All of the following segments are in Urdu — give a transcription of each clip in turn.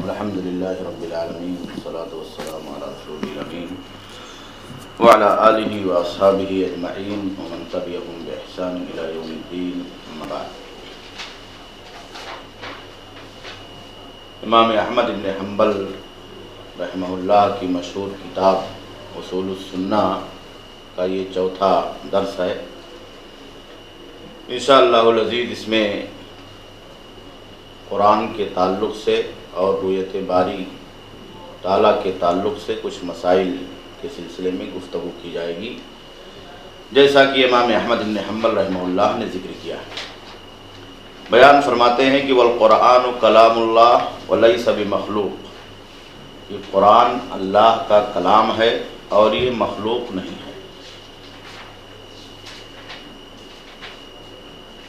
الحمد للہ رب العالمین والصلاة والسلام علی رسول الامین وعلی آلہ واصحابہ اجمعین ومن تبعهم بإحسان الی یوم الدین اما بعد۔ امام احمد بن حنبل رحمہ اللہ کی مشہور کتاب اصول السنہ کا یہ چوتھا درس ہے۔ انشاءاللہ العزیز اس میں قرآن کے تعلق سے اور رویت باری تعالیٰ کے تعلق سے کچھ مسائل کے سلسلے میں گفتگو کی جائے گی، جیسا کہ امام احمد بن حنبل رحمہ اللہ نے ذکر کیا ہے۔ بیان فرماتے ہیں کہ والقرآن کلام اللہ ولیس بمخلوق، یہ قرآن اللہ کا کلام ہے اور یہ مخلوق نہیں ہے۔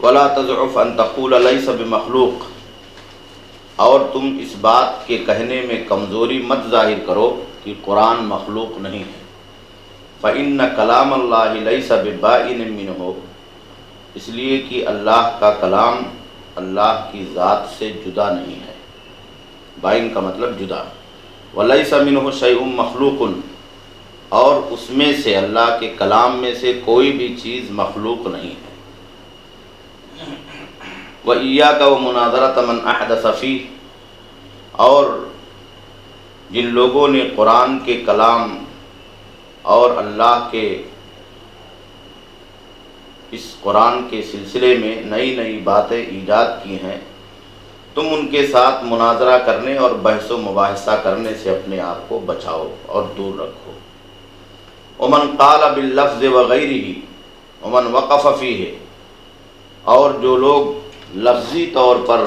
ولا تضعف ان تقول لیس بمخلوق، اور تم اس بات کے کہنے میں کمزوری مت ظاہر کرو کہ قرآن مخلوق نہیں ہے۔ فإن کلام اللہ لیس ببائن منہ، اس لیے کہ اللہ کا کلام اللہ کی ذات سے جدا نہیں ہے۔ بائن کا مطلب جدا۔ ولیس منہ شیء مخلوق، اور اس میں سے اللہ کے کلام میں سے کوئی بھی چیز مخلوق نہیں ہے۔ وَإِيَّاكَ وَمُنَاظَرَةَ مَنْ أَحْدَثَ فِيهِ، اور جن لوگوں نے قرآن کے کلام اور اللہ کے اس قرآن کے سلسلے میں نئی نئی باتیں ایجاد کی ہیں، تم ان کے ساتھ مناظرہ کرنے اور بحث و مباحثہ کرنے سے اپنے آپ کو بچاؤ اور دور رکھو۔ وَمَنْ قَالَ بِاللَّفْظِ وَغَيْرِهِ وَمَنْ وَقَفَ فِيهِ، اور جو لوگ لفظی طور پر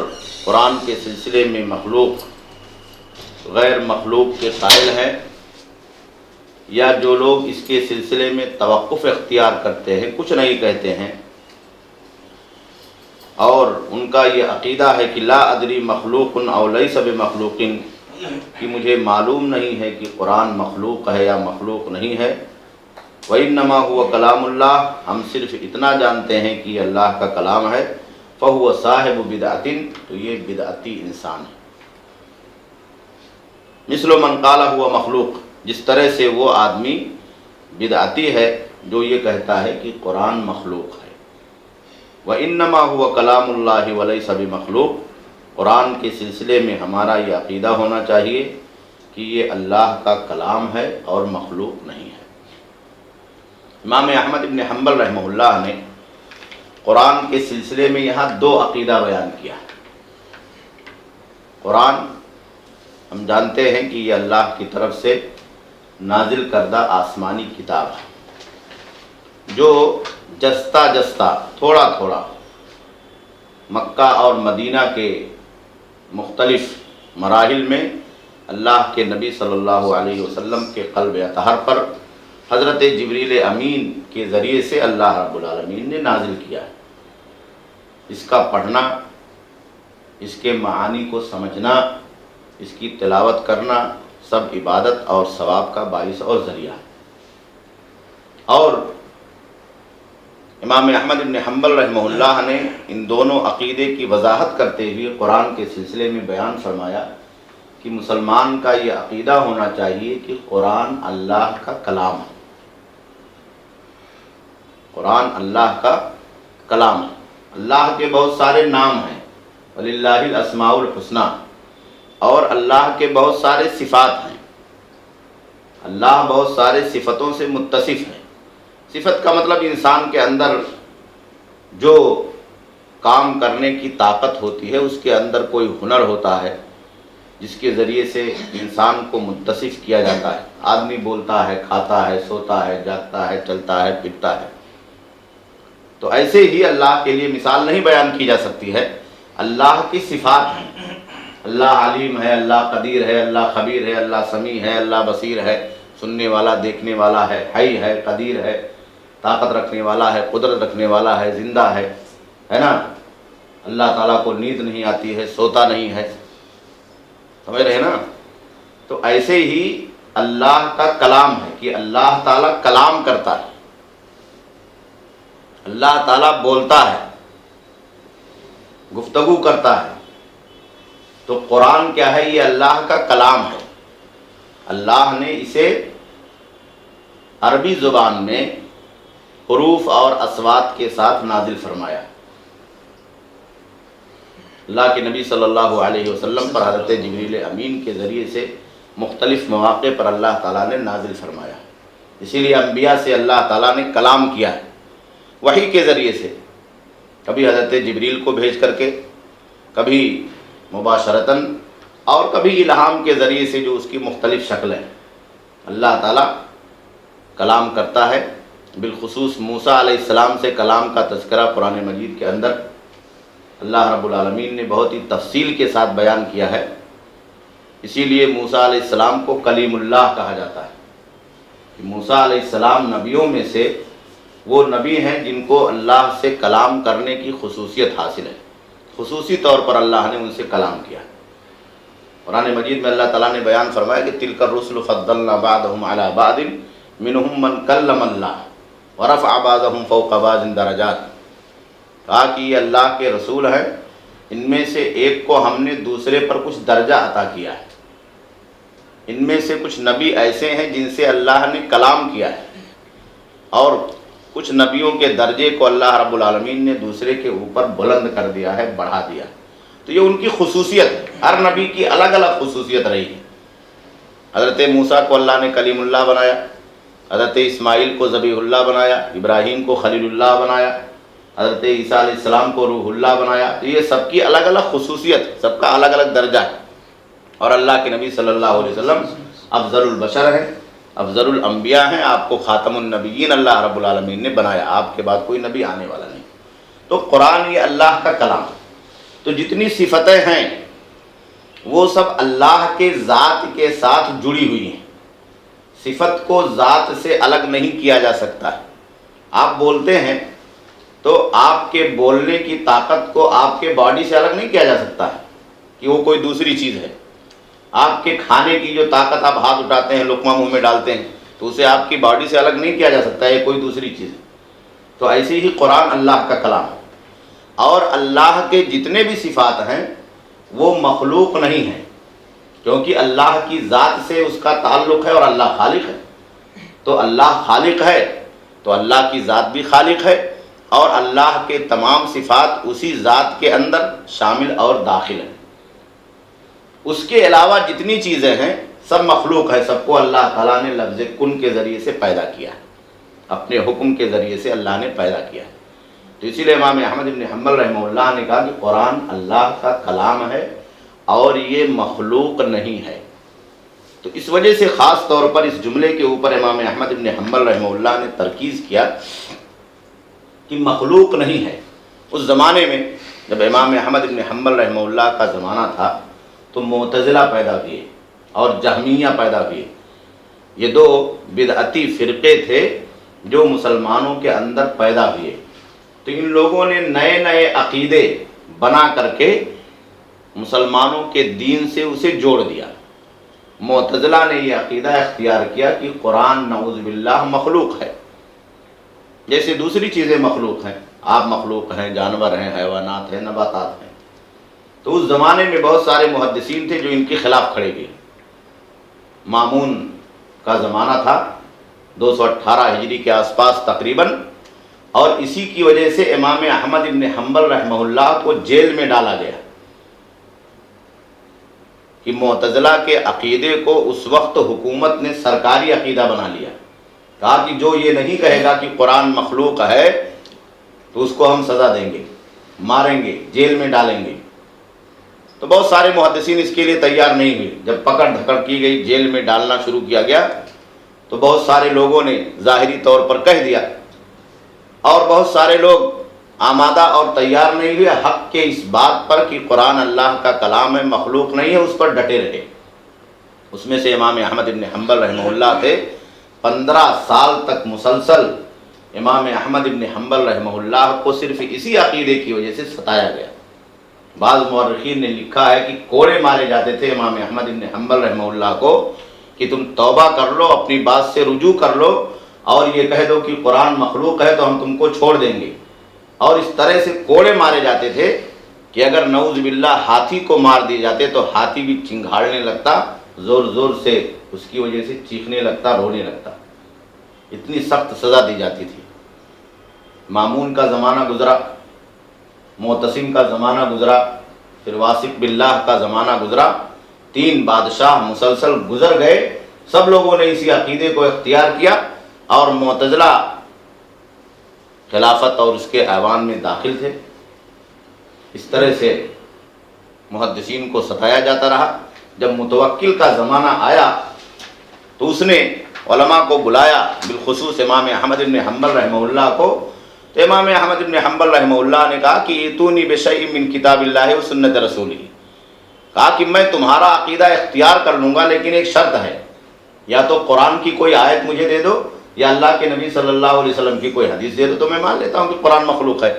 قرآن کے سلسلے میں مخلوق غیر مخلوق کے قائل ہیں، یا جو لوگ اس کے سلسلے میں توقف اختیار کرتے ہیں، کچھ نہیں کہتے ہیں، اور ان کا یہ عقیدہ ہے کہ لا ادری مخلوق او لیس بمخلوق، کہ مجھے معلوم نہیں ہے کہ قرآن مخلوق ہے یا مخلوق نہیں ہے۔ وَإِنَّمَا هُوَ کلام اللہ، ہم صرف اتنا جانتے ہیں کہ یہ اللہ کا کلام ہے۔ فَهُوَ صَاحِبُ بِدْعَةٍ، تو یہ بدعتی انسان ہے۔ مثل من قال هو مخلوق، جس طرح سے وہ آدمی بدعتی ہے جو یہ کہتا ہے کہ قرآن مخلوق ہے۔ وَإِنَّمَا هُوَ كَلَامُ اللَّهِ وَلَيْسَ بِمَخْلُوق، قرآن کے سلسلے میں ہمارا یہ عقیدہ ہونا چاہیے کہ یہ اللہ کا کلام ہے اور مخلوق نہیں ہے۔ امام احمد بن حنبل رحمہ اللہ نے قرآن کے سلسلے میں یہاں دو عقیدہ بیان کیا۔ قرآن ہم جانتے ہیں کہ یہ اللہ کی طرف سے نازل کردہ آسمانی کتاب ہے، جو جستا جستا تھوڑا تھوڑا مکہ اور مدینہ کے مختلف مراحل میں اللہ کے نبی صلی اللہ علیہ وسلم کے قلب اطہر پر حضرت جبریل امین کے ذریعے سے اللہ رب العالمین نے نازل کیا ہے۔ اس کا پڑھنا، اس کے معانی کو سمجھنا، اس کی تلاوت کرنا سب عبادت اور ثواب کا باعث اور ذریعہ ہے۔ اور امام احمد بن حنبل رحمہ اللہ نے ان دونوں عقیدے کی وضاحت کرتے ہوئے قرآن کے سلسلے میں بیان فرمایا کہ مسلمان کا یہ عقیدہ ہونا چاہیے کہ قرآن اللہ کا کلام ہے۔ قرآن اللہ کا کلام ہے۔ اللہ کے بہت سارے نام ہیں، وَلِلَّهِ الْأَسْمَاءُ الْحُسْنَى، اور اللہ کے بہت سارے صفات ہیں۔ اللہ بہت سارے صفتوں سے متصف ہے۔ صفت کا مطلب انسان کے اندر جو کام کرنے کی طاقت ہوتی ہے، اس کے اندر کوئی ہنر ہوتا ہے جس کے ذریعے سے انسان کو متصف کیا جاتا ہے۔ آدمی بولتا ہے، کھاتا ہے، سوتا ہے، جاگتا ہے، چلتا ہے، پھرتا ہے۔ تو ایسے ہی اللہ کے لیے مثال نہیں بیان کی جا سکتی ہے، اللہ کی صفات ہیں۔ اللہ علیم ہے، اللہ قدیر ہے، اللہ خبیر ہے، اللہ سمیع ہے، اللہ بصیر ہے، سننے والا، دیکھنے والا ہے، حی ہے، قدیر ہے، طاقت رکھنے والا ہے، قدرت رکھنے والا ہے، زندہ ہے نا۔ اللہ تعالیٰ کو نیند نہیں آتی ہے، سوتا نہیں ہے، سمجھ رہے نا۔ تو ایسے ہی اللہ کا کلام ہے کہ اللہ تعالیٰ کلام کرتا ہے، اللہ تعالیٰ بولتا ہے، گفتگو کرتا ہے، تو قرآن کیا ہے؟ یہ اللہ کا کلام ہے. اللہ نے اسے عربی زبان میں حروف اور اصوات کے ساتھ نازل فرمایا. اللہ کے نبی صلی اللہ علیہ وسلم پر حضرت جبریل امین کے ذریعے سے مختلف مواقع پر اللہ تعالیٰ نے نازل فرمایا. اسی لیے انبیاء سے اللہ تعالیٰ نے کلام کیا ہے وحی کے ذریعے سے، کبھی حضرت جبریل کو بھیج کر کے، کبھی مباشرتاً، اور کبھی الہام کے ذریعے سے، جو اس کی مختلف شکلیں اللہ تعالیٰ کلام کرتا ہے. بالخصوص موسیٰ علیہ السلام سے کلام کا تذکرہ قرآن مجید کے اندر اللہ رب العالمین نے بہت ہی تفصیل کے ساتھ بیان کیا ہے. اسی لیے موسیٰ علیہ السلام کو کلیم اللہ کہا جاتا ہے کہ موسیٰ علیہ السلام نبیوں میں سے وہ نبی ہیں جن کو اللہ سے کلام کرنے کی خصوصیت حاصل ہے. خصوصی طور پر اللہ نے ان سے کلام کیا. قرآن مجید میں اللہ تعالیٰ نے بیان فرمایا کہ تلک الرسل فضلنا بعضهم على بعض منهم من کلم اللہ ورفع بعضهم فوق بعض درجات. کہا کہ یہ اللہ کے رسول ہیں، ان میں سے ایک کو ہم نے دوسرے پر کچھ درجہ عطا کیا ہے. ان میں سے کچھ نبی ایسے ہیں جن سے اللہ نے کلام کیا ہے، اور کچھ نبیوں کے درجے کو اللہ رب العالمین نے دوسرے کے اوپر بلند کر دیا ہے، بڑھا دیا. تو یہ ان کی خصوصیت ہے. ہر نبی کی الگ الگ خصوصیت رہی ہے. حضرت موسیٰ کو اللہ نے کلیم اللہ بنایا، حضرت اسماعیل کو ذبیح اللہ بنایا، ابراہیم کو خلیل اللہ بنایا، حضرت عیسیٰ علیہ السلام کو روح اللہ بنایا. تو یہ سب کی الگ الگ خصوصیت، سب کا الگ الگ درجہ ہے. اور اللہ کے نبی صلی اللہ علیہ وسلم افضل البشر ہیں، افضل الانبیاء ہیں. آپ کو خاتم النبیین اللہ رب العالمین نے بنایا، آپ کے بعد کوئی نبی آنے والا نہیں. تو قرآن یہ اللہ کا کلام. تو جتنی صفتیں ہیں وہ سب اللہ کے ذات کے ساتھ جڑی ہوئی ہیں. صفت کو ذات سے الگ نہیں کیا جا سکتا ہے. آپ بولتے ہیں تو آپ کے بولنے کی طاقت کو آپ کے باڈی سے الگ نہیں کیا جا سکتا ہے کہ وہ کوئی دوسری چیز ہے. آپ کے کھانے کی جو طاقت، آپ ہاتھ اٹھاتے ہیں، لقمہ منہ میں ڈالتے ہیں، تو اسے آپ کی باڈی سے الگ نہیں کیا جا سکتا ہے، یہ کوئی دوسری چیز ہے. تو ایسے ہی قرآن اللہ کا کلام ہے. اور اللہ کے جتنے بھی صفات ہیں وہ مخلوق نہیں ہیں، کیونکہ اللہ کی ذات سے اس کا تعلق ہے اور اللہ خالق ہے. تو اللہ خالق ہے تو اللہ کی ذات بھی خالق ہے، اور اللہ کے تمام صفات اسی ذات کے اندر شامل اور داخل ہیں. اس کے علاوہ جتنی چیزیں ہیں سب مخلوق ہے. سب کو اللہ تعالیٰ نے لفظ کن کے ذریعے سے پیدا کیا ہے، اپنے حکم کے ذریعے سے اللہ نے پیدا کیا ہے. تو اسی لیے امام احمد بن حنبل رحمہ اللہ نے کہا کہ قرآن اللہ کا کلام ہے اور یہ مخلوق نہیں ہے. تو اس وجہ سے خاص طور پر اس جملے کے اوپر امام احمد بن حنبل رحمہ اللہ نے ترکیز کیا کہ مخلوق نہیں ہے. اس زمانے میں جب امام احمد بن حنبل رحمہ اللہ کا زمانہ تھا تو معتزلہ پیدا ہوئے اور جہمیہ پیدا ہوئے. یہ دو بدعتی فرقے تھے جو مسلمانوں کے اندر پیدا ہوئے. تو ان لوگوں نے نئے نئے عقیدے بنا کر کے مسلمانوں کے دین سے اسے جوڑ دیا. معتزلہ نے یہ عقیدہ اختیار کیا کہ قرآن نعوذ باللہ مخلوق ہے، جیسے دوسری چیزیں مخلوق ہیں. آپ مخلوق ہیں، جانور ہیں، حیوانات ہیں، نباتات ہیں. تو اس زمانے میں بہت سارے محدثین تھے جو ان کے خلاف کھڑے ہوئے. مامون کا زمانہ تھا 218 ہجری کے آس پاس تقریباً، اور اسی کی وجہ سے امام احمد بن حنبل رحمہ اللہ کو جیل میں ڈالا گیا کہ معتزلہ کے عقیدے کو اس وقت حکومت نے سرکاری عقیدہ بنا لیا. کہا کہ جو یہ نہیں کہے گا کہ قرآن مخلوق ہے تو اس کو ہم سزا دیں گے، ماریں گے، جیل میں ڈالیں گے. تو بہت سارے محدثین اس کے لیے تیار نہیں ہوئے. جب پکڑ دھکڑ کی گئی، جیل میں ڈالنا شروع کیا گیا، تو بہت سارے لوگوں نے ظاہری طور پر کہہ دیا، اور بہت سارے لوگ آمادہ اور تیار نہیں ہوئے حق کے اس بات پر کہ قرآن اللہ کا کلام ہے، مخلوق نہیں ہے، اس پر ڈٹے رہے. اس میں سے امام احمد بن حنبل رحمہ اللہ تھے. 15 سال تک مسلسل امام احمد بن حنبل رحمہ اللہ کو صرف اسی عقیدے کی وجہ سے ستایا گیا. بعض مورخین نے لکھا ہے کہ کوڑے مارے جاتے تھے امام احمد بن حنبل رحمہ اللہ کو کہ تم توبہ کر لو، اپنی بات سے رجوع کر لو، اور یہ کہہ دو کہ قرآن مخلوق ہے تو ہم تم کو چھوڑ دیں گے. اور اس طرح سے کوڑے مارے جاتے تھے کہ اگر نعوذ باللہ ہاتھی کو مار دیے جاتے تو ہاتھی بھی چنگھاڑنے لگتا، زور زور سے اس کی وجہ سے چیخنے لگتا، رونے لگتا، اتنی سخت سزا دی جاتی تھی۔ مامون کا زمانہ گزرا، معتصم کا زمانہ گزرا، پھر واثق باللہ کا زمانہ گزرا، 3 بادشاہ مسلسل گزر گئے، سب لوگوں نے اسی عقیدے کو اختیار کیا، اور معتزلہ خلافت اور اس کے ایوان میں داخل تھے۔ اس طرح سے محدثین کو ستایا جاتا رہا۔ جب متوکل کا زمانہ آیا تو اس نے علماء کو بلایا، بالخصوص امام احمد بن حنبل رحمہ اللہ کو، تو امام احمد بن حنبل رحمہ اللہ نے کہا کہ ایتونی بشیء من کتاب اللہ و سنت رسولہ، کہا کہ میں تمہارا عقیدہ اختیار کر لوں گا، لیکن ایک شرط ہے، یا تو قرآن کی کوئی آیت مجھے دے دو، یا اللہ کے نبی صلی اللہ علیہ وسلم کی کوئی حدیث دے دو، تو میں مان لیتا ہوں کہ قرآن مخلوق ہے،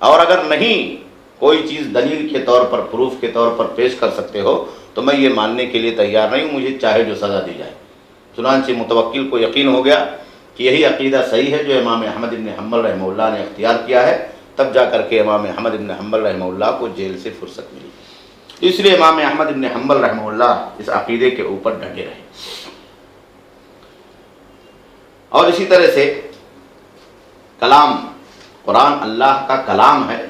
اور اگر نہیں کوئی چیز دلیل کے طور پر، پروف کے طور پر پیش کر سکتے ہو تو میں یہ ماننے کے لیے تیار نہیں ہوں، مجھے چاہے جو سزا دی جائے۔ چنانچہ متوکل کو یقین ہو گیا کہ یہی عقیدہ صحیح ہے جو امام احمد بن حنبل رحمہ اللہ نے اختیار کیا ہے، تب جا کر کے امام احمد بن حنبل رحمہ اللہ کو جیل سے فرصت ملی۔ اس لیے امام احمد بن حنبل رحمہ اللہ اس عقیدے کے اوپر ڈٹے رہے۔ اور اسی طرح سے کلام، قرآن اللہ کا کلام ہے،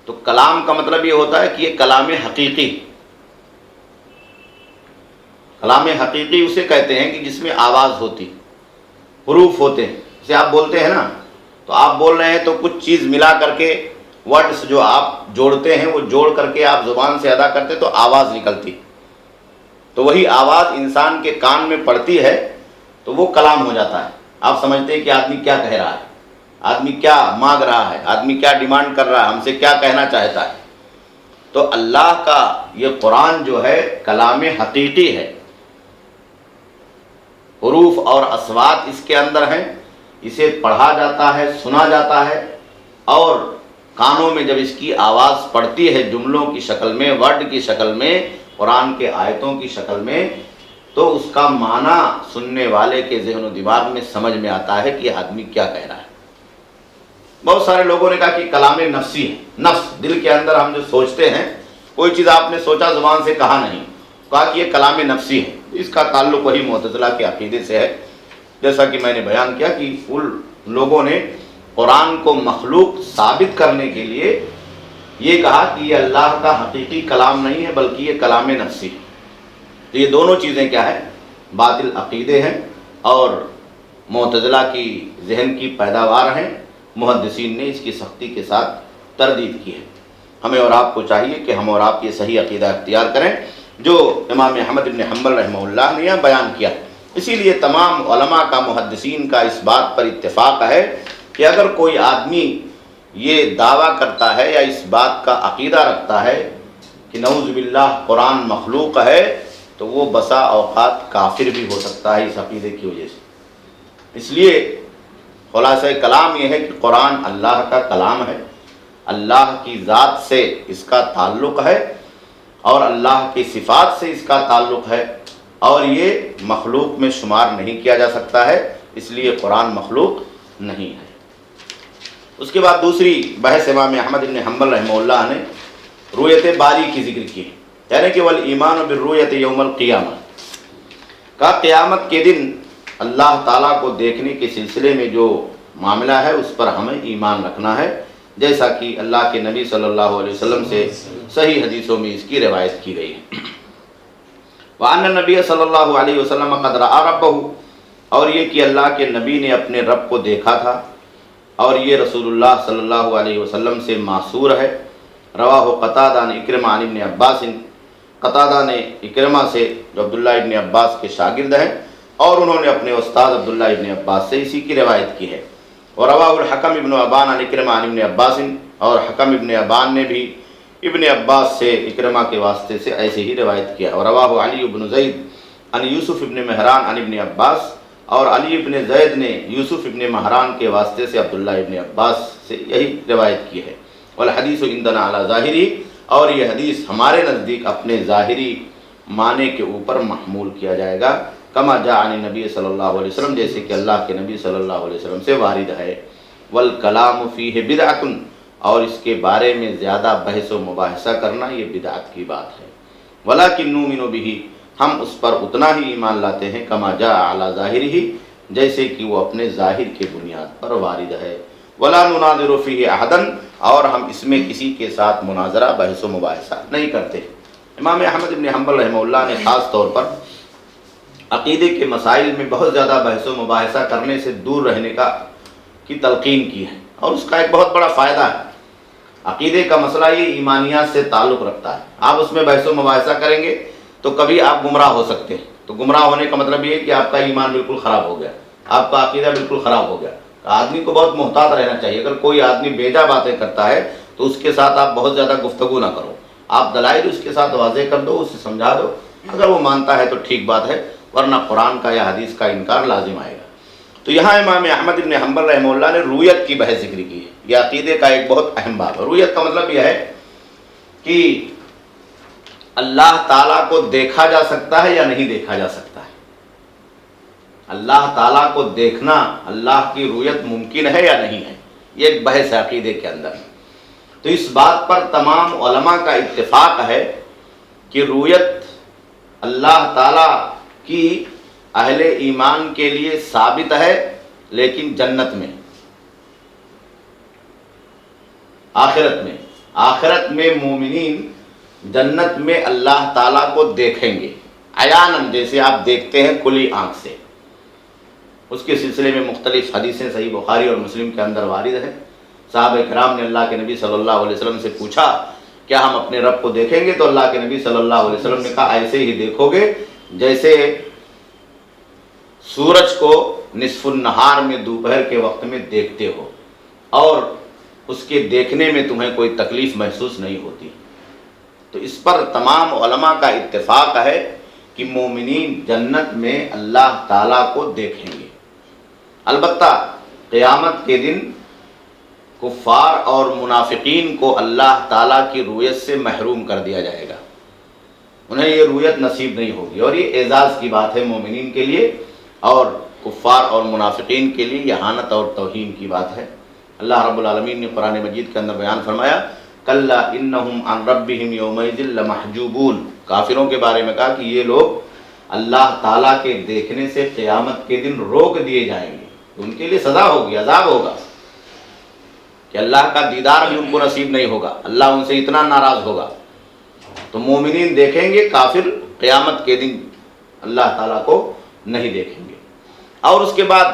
تو کلام کا مطلب یہ ہوتا ہے کہ یہ کلام حقیقی، کلام حقیقی اسے کہتے ہیں کہ جس میں آواز ہوتی، حروف ہوتے ہیں، جسے آپ بولتے ہیں نا، تو آپ بول رہے ہیں تو کچھ چیز ملا کر کے، ورڈز جو آپ جوڑتے ہیں وہ جوڑ کر کے آپ زبان سے ادا کرتے تو آواز نکلتی، تو وہی آواز انسان کے کان میں پڑتی ہے تو وہ کلام ہو جاتا ہے۔ آپ سمجھتے ہیں کہ آدمی کیا کہہ رہا ہے، آدمی کیا مانگ رہا ہے، آدمی کیا ڈیمانڈ کر رہا ہے، ہم سے کیا کہنا چاہتا ہے۔ تو اللہ کا یہ قرآن جو ہے کلام حقیقی ہے، حروف اور اصوات اس کے اندر ہیں، اسے پڑھا جاتا ہے، سنا جاتا ہے، اور کانوں میں جب اس کی آواز پڑتی ہے جملوں کی شکل میں، ورڈ کی شکل میں، قرآن کے آیتوں کی شکل میں، تو اس کا معنی سننے والے کے ذہن و دماغ میں سمجھ میں آتا ہے کہ یہ آدمی کیا کہہ رہا ہے۔ بہت سارے لوگوں نے کہا کہ کلام نفسی ہے، نفس دل کے اندر ہم جو سوچتے ہیں، کوئی چیز آپ نے سوچا زبان سے کہا نہیں، کہا کہ یہ کلام نفسی ہے۔ اس کا تعلق وہی معتزلہ کے عقیدے سے ہے، جیسا کہ میں نے بیان کیا کہ ان لوگوں نے قرآن کو مخلوق ثابت کرنے کے لیے یہ کہا کہ یہ اللہ کا حقیقی کلام نہیں ہے بلکہ یہ کلام نفسی ہے۔ تو یہ دونوں چیزیں کیا ہے؟ باطل عقیدے ہیں اور معتزلہ کی ذہن کی پیداوار ہیں۔ محدثین نے اس کی سختی کے ساتھ تردید کی ہے۔ ہمیں اور آپ کو چاہیے کہ ہم اور آپ یہ صحیح عقیدہ اختیار کریں جو امام احمد بن حنبل رحمہ اللہ نے یہاں بیان کیا۔ اسی لیے تمام علماء کا، محدثین کا اس بات پر اتفاق ہے کہ اگر کوئی آدمی یہ دعویٰ کرتا ہے یا اس بات کا عقیدہ رکھتا ہے کہ نعوذ باللہ قرآن مخلوق ہے، تو وہ بسا اوقات کافر بھی ہو سکتا ہے اس عقیدے کی وجہ سے۔ اس لیے خلاصہ کلام یہ ہے کہ قرآن اللہ کا کلام ہے، اللہ کی ذات سے اس کا تعلق ہے اور اللہ کی صفات سے اس کا تعلق ہے، اور یہ مخلوق میں شمار نہیں کیا جا سکتا ہے، اس لیے قرآن مخلوق نہیں ہے۔ اس کے بعد دوسری بحث امام احمد بن حنبل رحمہ اللہ نے رؤیت باری کی ذکر کی، یعنی کہ والایمان بالرؤیت یوم القیامہ، کا قیامت کے دن اللہ تعالیٰ کو دیکھنے کے سلسلے میں جو معاملہ ہے اس پر ہمیں ایمان رکھنا ہے، جیسا کہ اللہ کے نبی صلی اللہ علیہ وسلم سے صحیح حدیثوں میں اس کی روایت کی گئی ہے۔ وَأَنَّ النَّبِيَّ صلی اللہ علیہ وسلم قَدْ رَأَى رَبَّهُ، اور یہ کہ اللہ کے نبی نے اپنے رب کو دیکھا تھا، اور یہ رسول اللہ صلی اللہ علیہ وسلم سے معصور ہے۔ رواہ قتادہ نے اکرمہ عن ابن عباس، قتادہ نے اکرمہ سے جو عبداللہ ابن عباس کے شاگرد ہیں، اور انہوں نے اپنے استاد عبداللہ ابن عباس سے اسی کی روایت کی ہے۔ اور رواہ الحکم ابن ابان عن اکرمہ عن ابن عباس، اور حکم ابن ابان نے بھی ابن عباس سے اکرمہ کے واسطے سے ایسے ہی روایت کیا۔ اور رواہ علی ابن زید عن یوسف ابن مہران عن ابن عباس، اور علی ابن زید نے یوسف ابن مہران کے واسطے سے عبداللہ ابن عباس سے یہی روایت کی ہے۔ والحدیث عندنا علی ظاہری، اور یہ حدیث ہمارے نزدیک اپنے ظاہری معنی کے اوپر محمول کیا جائے گا، کما جاء عن نبی صلی اللہ علیہ وسلم، جیسے کہ اللہ کے نبی صلی اللہ علیہ وسلم سے وارد ہے۔ والکلام فیہ بدعۃ، اور اس کے بارے میں زیادہ بحث و مباحثہ کرنا یہ بدعت کی بات ہے۔ وَلَٰكِن نُؤْمِنُ بِهِ، ہم اس پر اتنا ہی ایمان لاتے ہیں کما جاء علی ظاہرہ، جیسے کہ وہ اپنے ظاہر کے بنیاد پر وارد ہے۔ وَلَا نُنَاظِرُ فِيهِ أَحَدًا، اور ہم اس میں کسی کے ساتھ مناظرہ بحث و مباحثہ نہیں کرتے۔ امام احمد بن حنبل رحمہ اللہ نے خاص طور پر عقیدے کے مسائل میں بہت زیادہ بحث و مباحثہ کرنے سے دور رہنے کی تلقین کی ہے، اور اس کا ایک بہت بڑا فائدہ ہے۔ عقیدے کا مسئلہ یہ ایمانیات سے تعلق رکھتا ہے، آپ اس میں بحث و مباحثہ کریں گے تو کبھی آپ گمراہ ہو سکتے ہیں۔ تو گمراہ ہونے کا مطلب یہ ہے کہ آپ کا ایمان بالکل خراب ہو گیا، آپ کا عقیدہ بالکل خراب ہو گیا۔ آدمی کو بہت محتاط رہنا چاہیے، اگر کوئی آدمی بیجا باتیں کرتا ہے تو اس کے ساتھ آپ بہت زیادہ گفتگو نہ کرو، آپ دلائل اس کے ساتھ واضح کر دو، اسے سمجھا دو، اگر وہ مانتا ہے تو ٹھیک بات ہے، ورنہ قرآن کا یا حدیث کا انکار لازم آئے گا۔ تو یہاں امام احمد بن حنبل رحمہ اللہ نے رویت کی بحث ذکر کی ہے، یہ عقیدے کا ایک بہت اہم باب ہے۔ رویت کا مطلب یہ ہے کہ اللہ تعالیٰ کو دیکھا جا سکتا ہے یا نہیں دیکھا جا سکتا ہے۔ اللہ تعالیٰ کو دیکھنا، اللہ کی رویت ممکن ہے یا نہیں ہے، یہ ایک بحث ہے عقیدے کے اندر۔ تو اس بات پر تمام علماء کا اتفاق ہے کہ رویت اللہ تعالیٰ کی اہل ایمان کے لیے ثابت ہے، لیکن جنت میں، آخرت میں مومنین جنت میں اللہ تعالیٰ کو دیکھیں گے عیاناً، جیسے آپ دیکھتے ہیں کھلی آنکھ سے۔ اس کے سلسلے میں مختلف حدیثیں صحیح بخاری اور مسلم کے اندر وارد ہیں۔ صحابہ کرام نے اللہ کے نبی صلی اللہ علیہ وسلم سے پوچھا کیا ہم اپنے رب کو دیکھیں گے؟ تو اللہ کے نبی صلی اللہ علیہ وسلم نے کہا ایسے ہی دیکھو گے جیسے سورج کو نصف النہار میں دوپہر کے وقت میں دیکھتے ہو، اور اس کے دیکھنے میں تمہیں کوئی تکلیف محسوس نہیں ہوتی۔ تو اس پر تمام علماء کا اتفاق ہے کہ مومنین جنت میں اللہ تعالیٰ کو دیکھیں گے۔ البتہ قیامت کے دن کفار اور منافقین کو اللہ تعالیٰ کی رویت سے محروم کر دیا جائے گا، انہیں یہ رویت نصیب نہیں ہوگی، اور یہ اعزاز کی بات ہے مومنین کے لیے، اور کفار اور منافقین کے لیے اہانت اور توہین کی بات ہے۔ اللہ رب العالمین نے قرآن مجید کے اندر بیان فرمایا کلا انہم عن ربہم یومئذ لمحجوبون، کافروں کے بارے میں کہا کہ یہ لوگ اللہ تعالیٰ کے دیکھنے سے قیامت کے دن روک دیے جائیں گے، ان کے لیے سزا ہوگی، عذاب ہوگا کہ اللہ کا دیدار بھی ان کو نصیب نہیں ہوگا، اللہ ان سے اتنا ناراض ہوگا۔ تو مومنین دیکھیں گے، کافر قیامت کے دن اللہ تعالیٰ کو نہیں دیکھیں گے۔ اور اس کے بعد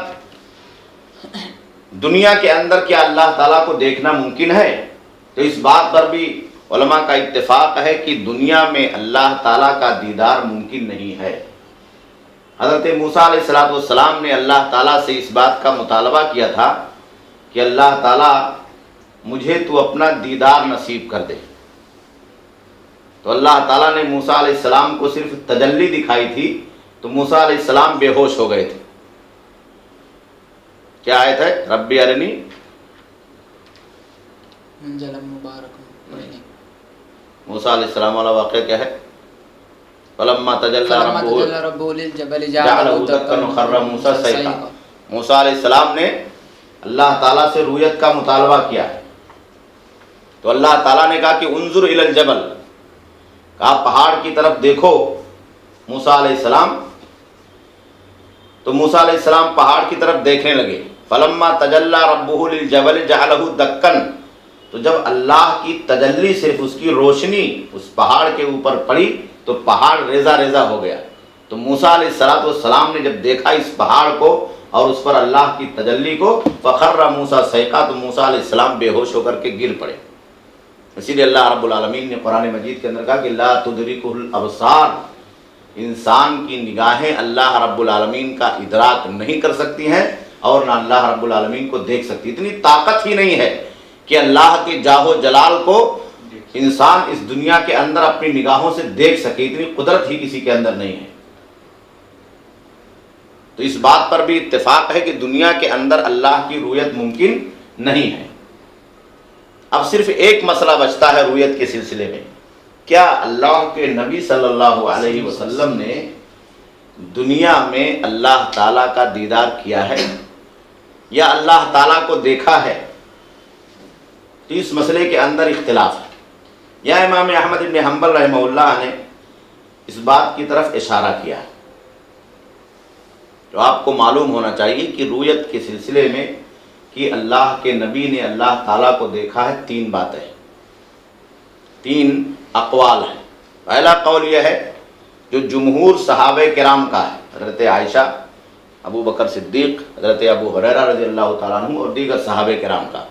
دنیا کے اندر کیا اللہ تعالیٰ کو دیکھنا ممکن ہے؟ تو اس بات پر بھی علماء کا اتفاق ہے کہ دنیا میں اللہ تعالیٰ کا دیدار ممکن نہیں ہے۔ حضرت موسیٰ علیہ السلام نے اللہ تعالیٰ سے اس بات کا مطالبہ کیا تھا کہ اللہ تعالیٰ مجھے تو اپنا دیدار نصیب کر دے، تو اللہ تعالیٰ نے موسیٰ علیہ السلام کو صرف تجلی دکھائی تھی، تو موسیٰ علیہ السلام بے ہوش ہو گئے تھے۔ کیا آیت ہے؟ ربی ارنی موسیٰ علیہ السلام والا واقعہ کیا ہے؟ فلما تجلی ربہ جعلہ دکا وخر موسیٰ صعقا، موسیٰ علیہ السلام نے اللہ تعالیٰ سے رویت کا مطالبہ کیا ہے، تو اللہ تعالیٰ نے کہا کہ انظر الی الجبل، کہا پہاڑ کی طرف دیکھو موسیٰ علیہ السلام، تو موسیٰ علیہ السلام پہاڑ کی طرف دیکھنے لگے۔ فلما تجلی ربہ للجبل جعلہ دکا، تو جب اللہ کی تجلی صرف اس کی روشنی اس پہاڑ کے اوپر پڑی تو پہاڑ ریزہ ریزہ ہو گیا۔ تو موسیٰ علیہ السلام نے جب دیکھا اس پہاڑ کو اور اس پر اللہ کی تجلی کو، فخر موسیٰ صعقا، تو موسیٰ علیہ السلام بے ہوش ہو کر کے گر پڑے۔ اسی لیے اللہ رب العالمین نے قرآن مجید کے اندر کہا کہ لا تدرکہ الابصار، انسان کی نگاہیں اللہ رب العالمین کا ادراک نہیں کر سکتی ہیں، اور نہ اللہ رب العالمین کو دیکھ سکتی۔ اتنی طاقت ہی نہیں ہے کہ اللہ کے جاہ و جلال کو انسان اس دنیا کے اندر اپنی نگاہوں سے دیکھ سکے، اتنی قدرت ہی کسی کے اندر نہیں ہے۔ تو اس بات پر بھی اتفاق ہے کہ دنیا کے اندر اللہ کی رویت ممکن نہیں ہے۔ اب صرف ایک مسئلہ بچتا ہے رویت کے سلسلے میں، کیا اللہ کے نبی صلی اللہ علیہ وسلم نے دنیا میں اللہ تعالیٰ کا دیدار کیا ہے یا اللہ تعالیٰ کو دیکھا ہے؟ تو اس مسئلے کے اندر اختلاف ہے۔ یا امام احمد بن حنبل رحمہ اللہ نے اس بات کی طرف اشارہ کیا ہے۔ تو آپ کو معلوم ہونا چاہیے کہ رؤیت کے سلسلے میں کہ اللہ کے نبی نے اللہ تعالیٰ کو دیکھا ہے، 3 باتیں، 3 اقوال ہیں۔ پہلا قول یہ ہے جو جمہور صحابہ کرام کا ہے، حضرت عائشہ، ابو بکر صدیق، حضرت ابو ہریرہ رضی اللہ تعالیٰ عنہ اور دیگر صحابہ کرام کا،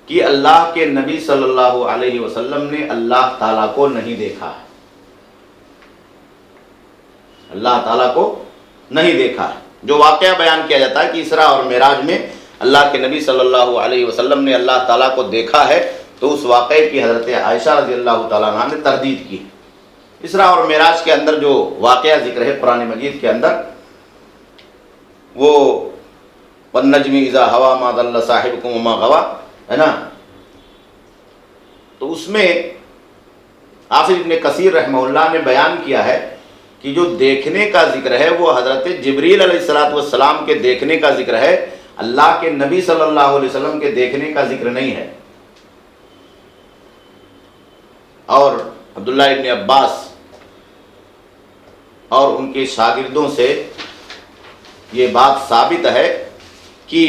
کہ اللہ کے نبی صلی اللہ علیہ وسلم نے اللہ تعالیٰ کو نہیں دیکھا ہے، اللہ تعالیٰ کو نہیں دیکھا ہے۔ جو واقعہ بیان کیا جاتا ہے کہ اسراء اور معراج میں اللہ کے نبی صلی اللہ علیہ وسلم نے اللہ تعالیٰ کو دیکھا ہے، تو اس واقعے کی حضرت عائشہ رضی اللہ تعالیٰ عنہ نے تردید کی۔ اسراء اور معراج کے اندر جو واقعہ ذکر ہے قرآن مجید کے اندر، وہ والنجم اذا ہوا ما ضل صاحبکم وما غوا ہے نا، تو اس میں حافظ ابن کثیر رحمہ اللہ نے بیان کیا ہے کہ جو دیکھنے کا ذکر ہے وہ حضرت جبریل علیہ السلام کے دیکھنے کا ذکر ہے، اللہ کے نبی صلی اللہ علیہ وسلم کے دیکھنے کا ذکر نہیں ہے۔ اور عبداللہ ابن عباس اور ان کے شاگردوں سے یہ بات ثابت ہے کہ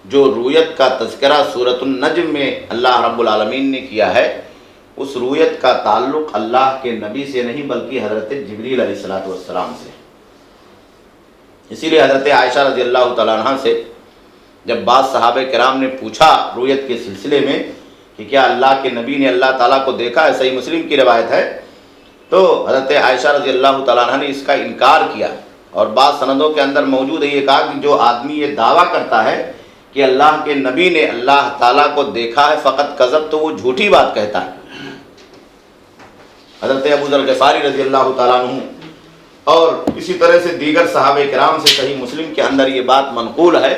جو رؤیت کا تذکرہ سورۃ النجم میں اللہ رب العالمین نے کیا ہے، اس رؤیت کا تعلق اللہ کے نبی سے نہیں بلکہ حضرت جبریل علیہ السلام سے۔ اسی لیے حضرت عائشہ رضی اللہ تعالیٰ عنہ سے جب بعض صحابہ کرام نے پوچھا رؤیت کے سلسلے میں کہ کیا اللہ کے نبی نے اللہ تعالیٰ کو دیکھا ہے، صحیح مسلم کی روایت ہے، تو حضرت عائشہ رضی اللہ تعالیٰ عنہ نے اس کا انکار کیا، اور بعض سندوں کے اندر موجود ہے یہ کہا کہ جو آدمی یہ دعویٰ کرتا ہے کہ اللہ کے نبی نے اللہ تعالیٰ کو دیکھا ہے فقط کذب، تو وہ جھوٹی بات کہتا ہے۔ حضرت ابو ذر غفاری رضی اللہ تعالیٰ عنہ اور اسی طرح سے دیگر صحابہ کرام سے صحیح مسلم کے اندر یہ بات منقول ہے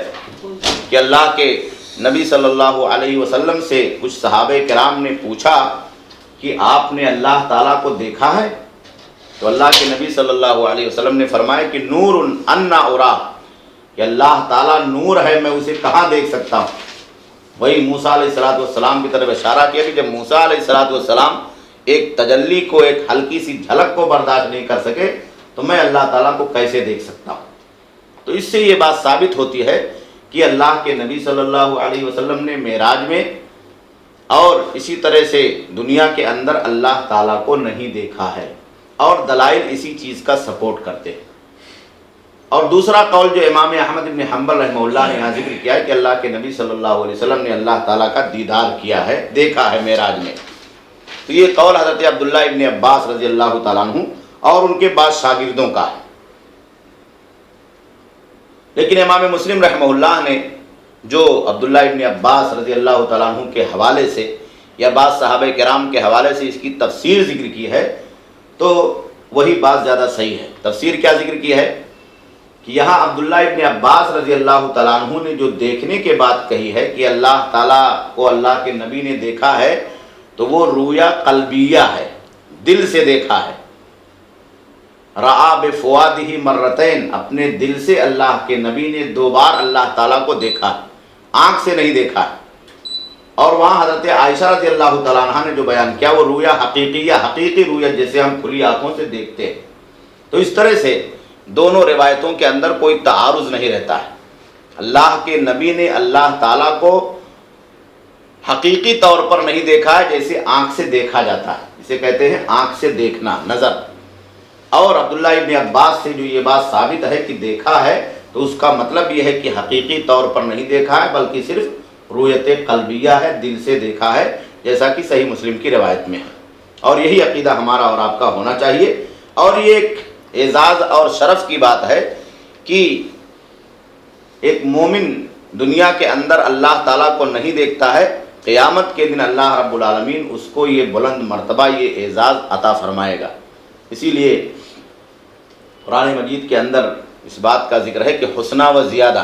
کہ اللہ کے نبی صلی اللہ علیہ وسلم سے کچھ صحابہ کرام نے پوچھا کہ آپ نے اللہ تعالیٰ کو دیکھا ہے؟ تو اللہ کے نبی صلی اللہ علیہ وسلم نے فرمایا کہ نور انا ارا، کہ اللہ تعالیٰ نور ہے، میں اسے کہاں دیکھ سکتا ہوں۔ وہی موسیٰ علیہ السلام کی طرف اشارہ کیا کہ جب موسیٰ علیہ السلام ایک تجلی کو، ایک ہلکی سی جھلک کو برداشت نہیں کر سکے تو میں اللہ تعالیٰ کو کیسے دیکھ سکتا ہوں۔ تو اس سے یہ بات ثابت ہوتی ہے کہ اللہ کے نبی صلی اللہ علیہ وسلم نے معراج میں اور اسی طرح سے دنیا کے اندر اللہ تعالیٰ کو نہیں دیکھا ہے، اور دلائل اسی چیز کا سپورٹ کرتے ہیں۔ اور دوسرا قول جو امام احمد بن حنبل رحمہ اللہ نے یہاں ذکر کیا ہے کہ اللہ کے نبی صلی اللہ علیہ وسلم نے اللہ تعالیٰ کا دیدار کیا ہے، دیکھا ہے معراج میں، تو یہ قول حضرت عبداللہ ابن عباس رضی اللہ تعالیٰ عنہ اور ان کے بعد شاگردوں کا ہے۔ لیکن امام مسلم رحمہ اللہ نے جو عبداللہ ابن عباس رضی اللہ تعالیٰ عنہ کے حوالے سے یا بعض صحابہ کرام کے حوالے سے اس کی تفسیر ذکر کی ہے، تو وہی بات زیادہ صحیح ہے۔ تفسیر کیا ذکر کی ہے کہ یہاں عبداللہ ابن عباس رضی اللہ تعالیٰ عنہ نے جو دیکھنے کے بات کہی ہے کہ اللہ تعالیٰ کو اللہ کے نبی نے دیکھا ہے، تو وہ رؤیا قلبیہ ہے، دل سے دیکھا ہے۔ رعا بفؤادہ مرتین، اپنے دل سے اللہ کے نبی نے 2 بار اللہ تعالیٰ کو دیکھا ہے، آنکھ سے نہیں دیکھا ہے۔ اور وہاں حضرت عائشہ رضی اللہ تعالیٰ عنہ نے جو بیان کیا وہ رؤیا حقیقیہ، حقیقی رؤیا جیسے ہم کھلی آنکھوں سے دیکھتے ہیں۔ تو اس طرح سے دونوں روایتوں کے اندر کوئی تعارض نہیں رہتا ہے۔ اللہ کے نبی نے اللہ تعالیٰ کو حقیقی طور پر نہیں دیکھا ہے جیسے آنکھ سے دیکھا جاتا ہے، اسے کہتے ہیں آنکھ سے دیکھنا، نظر۔ اور عبداللہ ابن عباس سے جو یہ بات ثابت ہے کہ دیکھا ہے، تو اس کا مطلب یہ ہے کہ حقیقی طور پر نہیں دیکھا ہے بلکہ صرف رؤیت قلبیہ ہے، دل سے دیکھا ہے، جیسا کہ صحیح مسلم کی روایت میں ہے۔ اور یہی عقیدہ ہمارا اور آپ کا ہونا چاہیے۔ اور یہ ایک اعزاز اور شرف کی بات ہے کہ ایک مومن دنیا کے اندر اللہ تعالیٰ کو نہیں دیکھتا ہے، قیامت کے دن اللہ رب العالمین اس کو یہ بلند مرتبہ، یہ اعزاز عطا فرمائے گا۔ اسی لیے قرآن مجید کے اندر اس بات کا ذکر ہے کہ حسنہ و زیادہ،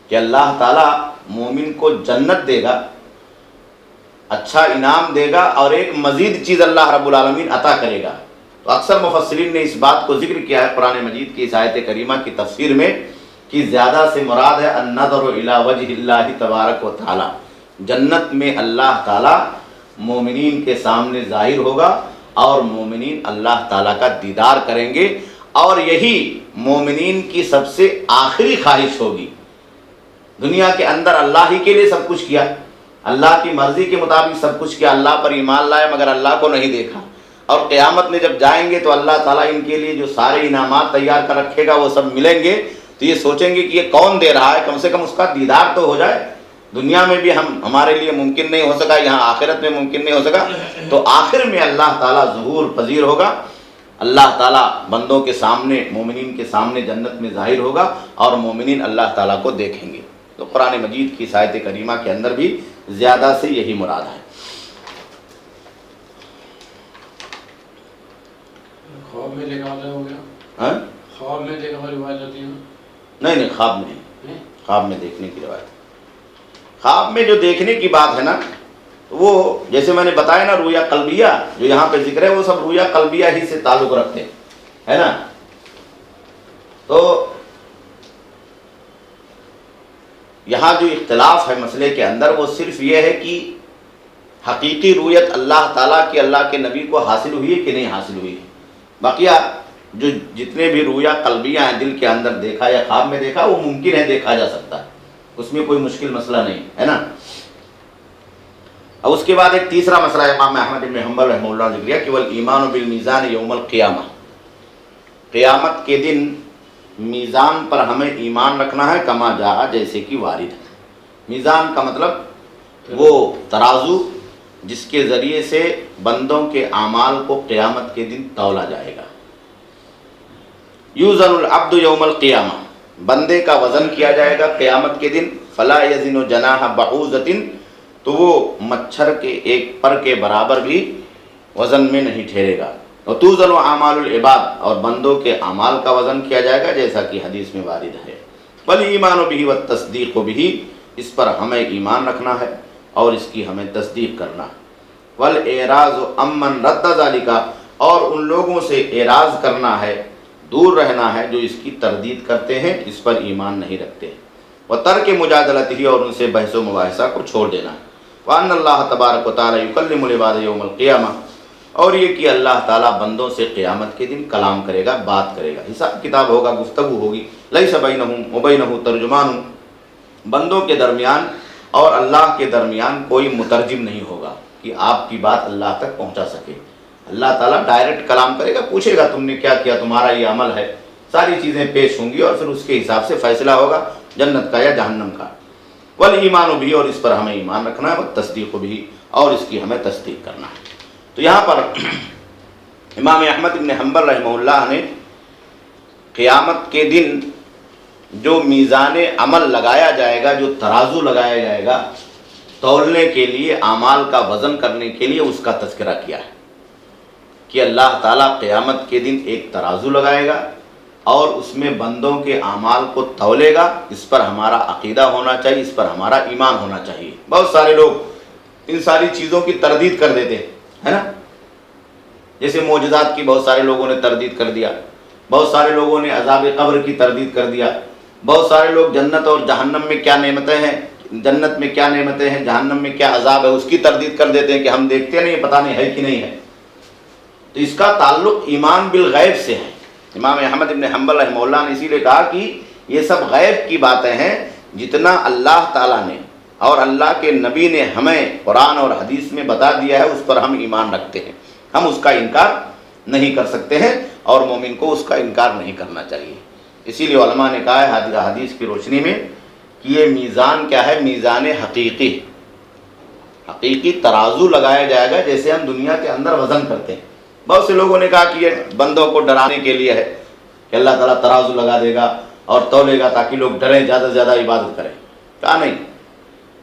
کہ اللہ تعالیٰ مومن کو جنت دے گا، اچھا انعام دے گا، اور ایک مزید چیز اللہ رب العالمین عطا کرے گا۔ تو اکثر مفسرین نے اس بات کو ذکر کیا ہے قرآن مجید کی اس آیت کریمہ کی تفسیر میں کہ زیادہ سے مراد ہے النظر الی وجہ اللہ تبارک و تعالی، جنت میں اللہ تعالیٰ مومنین کے سامنے ظاہر ہوگا اور مومنین اللہ تعالیٰ کا دیدار کریں گے، اور یہی مومنین کی سب سے آخری خواہش ہوگی۔ دنیا کے اندر اللہ ہی کے لیے سب کچھ کیا، اللہ کی مرضی کے مطابق سب کچھ کیا، اللہ پر ایمان لائے مگر اللہ کو نہیں دیکھا، اور قیامت میں جب جائیں گے تو اللہ تعالیٰ ان کے لیے جو سارے انعامات تیار کر رکھے گا وہ سب ملیں گے، تو یہ سوچیں گے کہ یہ کون دے رہا ہے، کم سے کم اس کا دیدار تو ہو جائے۔ دنیا میں بھی ہمارے لیے ممکن نہیں ہو سکا، یہاں آخرت میں ممکن نہیں ہو سکا، تو آخر میں اللہ تعالیٰ ظہور پذیر ہوگا، اللہ تعالیٰ بندوں کے سامنے، مومنین کے سامنے جنت میں ظاہر ہوگا اور مومنین اللہ تعالیٰ کو دیکھیں گے۔ تو قرآن مجید کی آیت کریمہ کے اندر بھی زیادہ سے یہی مراد ہے۔ خواب میں دیکھا ہو گیا؟ خواب میں دیکھا ہوا روایت ہوتی ہے؟ نہیں، خواب میں، خواب میں دیکھنے کی روایت، خواب میں جو دیکھنے کی بات ہے نا، وہ جیسے میں نے بتایا نا، رویا قلبیہ جو یہاں پہ ذکر ہے وہ سب رویا قلبیہ ہی سے تعلق رکھتے ہیں، ہے نا۔ تو یہاں جو اختلاف ہے مسئلے کے اندر وہ صرف یہ ہے کہ حقیقی رویت اللہ تعالیٰ کی اللہ کے نبی کو حاصل ہوئی ہے کہ نہیں حاصل ہوئی ہے۔ باقیہ جو جتنے بھی رویا قلبیہ ہیں، دل کے اندر دیکھا یا خواب میں دیکھا، وہ ممکن ہے، دیکھا جا سکتا ہے، اس میں کوئی مشکل مسئلہ نہیں ہے نا۔ اور اس کے بعد ایک تیسرا مسئلہ امام احمد بن حنبل رحمہ اللہ نے ذکر کیا کہ والایمان بالمیزان یوم القیامہ، قیامت کے دن میزان پر ہمیں ایمان رکھنا ہے، کما جاء، جیسے کہ وارد ہے۔ میزان کا مطلب وہ ترازو جس کے ذریعے سے بندوں کے اعمال کو قیامت کے دن تولا جائے گا۔ یوزن العبد یوم القیامہ، بندے کا وزن کیا جائے گا قیامت کے دن، فلا یزن جناح بعوضۃ، تو وہ مچھر کے ایک پر کے برابر بھی وزن میں نہیں ٹھہرے گا۔ وتوزن اعمال العباد، اور بندوں کے اعمال کا وزن کیا جائے گا جیسا کہ حدیث میں وارد ہے۔ والایمان بہ والتصدیق بہ، اس پر ہمیں ایمان رکھنا ہے اور اس کی ہمیں تصدیق کرنا ہے۔ والاعراض عمن رد ذلک، اور ان لوگوں سے اعراض کرنا ہے، دور رہنا ہے جو اس کی تردید کرتے ہیں، اس پر ایمان نہیں رکھتے۔ وترک مجادلتہ، اور ان سے بحث و مباحثہ کو چھوڑ دینا۔ وان اللہ تبارک و تعالی یکلم العباد یوم القیامہ، اور یہ کہ اللہ تعالیٰ بندوں سے قیامت کے دن کلام کرے گا، بات کرے گا، حساب کتاب ہوگا، گفتگو ہوگی۔ لیس بینہم وبینہ ترجمان، بندوں کے درمیان اور اللہ کے درمیان کوئی مترجم نہیں ہوگا کہ آپ کی بات اللہ تک پہنچا سکے۔ اللہ تعالیٰ ڈائریکٹ کلام کرے گا، پوچھے گا تم نے کیا کیا، تمہارا یہ عمل ہے، ساری چیزیں پیش ہوں گی اور پھر اس کے حساب سے فیصلہ ہوگا جنت کا یا جہنم کا۔ والایمان بھی، اور اس پر ہمیں ایمان رکھنا ہے، والتصدیق بھی، اور اس کی ہمیں تصدیق کرنا ہے۔ تو یہاں پر امام احمد بن حنبل رحمہ اللہ نے قیامت کے دن جو میزان عمل لگایا جائے گا، جو ترازو لگایا جائے گا تولنے کے لیے، اعمال کا وزن کرنے کے لیے، اس کا تذکرہ کیا ہے کہ اللہ تعالیٰ قیامت کے دن ایک ترازو لگائے گا اور اس میں بندوں کے اعمال کو تولے گا۔ اس پر ہمارا عقیدہ ہونا چاہیے، اس پر ہمارا ایمان ہونا چاہیے۔ بہت سارے لوگ ان ساری چیزوں کی تردید کر دیتے ہیں، ہے نا، جیسے معجزات کی بہت سارے لوگوں نے تردید کر دیا، بہت سارے لوگوں نے عذاب قبر کی تردید کر دیا، بہت سارے لوگ جنت اور جہنم میں کیا نعمتیں ہیں، جنت میں کیا نعمتیں ہیں، جہنم میں کیا عذاب ہے، اس کی تردید کر دیتے ہیں کہ ہم دیکھتے نہیں، پتہ نہیں ہے کہ نہیں ہے۔ تو اس کا تعلق ایمان بالغیب سے ہے۔ امام احمد بن حنبل رحمہ اللہ نے اسی لیے کہا کہ یہ سب غیب کی باتیں ہیں، جتنا اللہ تعالیٰ نے اور اللہ کے نبی نے ہمیں قرآن اور حدیث میں بتا دیا ہے، اس پر ہم ایمان رکھتے ہیں، ہم اس کا انکار نہیں کر سکتے ہیں، اور مومن کو اس کا انکار نہیں کرنا چاہیے۔ اسی لیے علماء نے کہا ہے حدیث کی روشنی میں کہ یہ میزان کیا ہے، میزان حقیقی، حقیقی ترازو لگایا جائے گا جیسے ہم دنیا کے اندر وزن کرتے ہیں۔ بہت سے لوگوں نے کہا کہ یہ بندوں کو ڈرانے کے لیے ہے کہ اللہ تعالیٰ ترازو لگا دے گا اور تولے گا تاکہ لوگ ڈریں، زیادہ سے زیادہ عبادت کریں۔ کہا نہیں،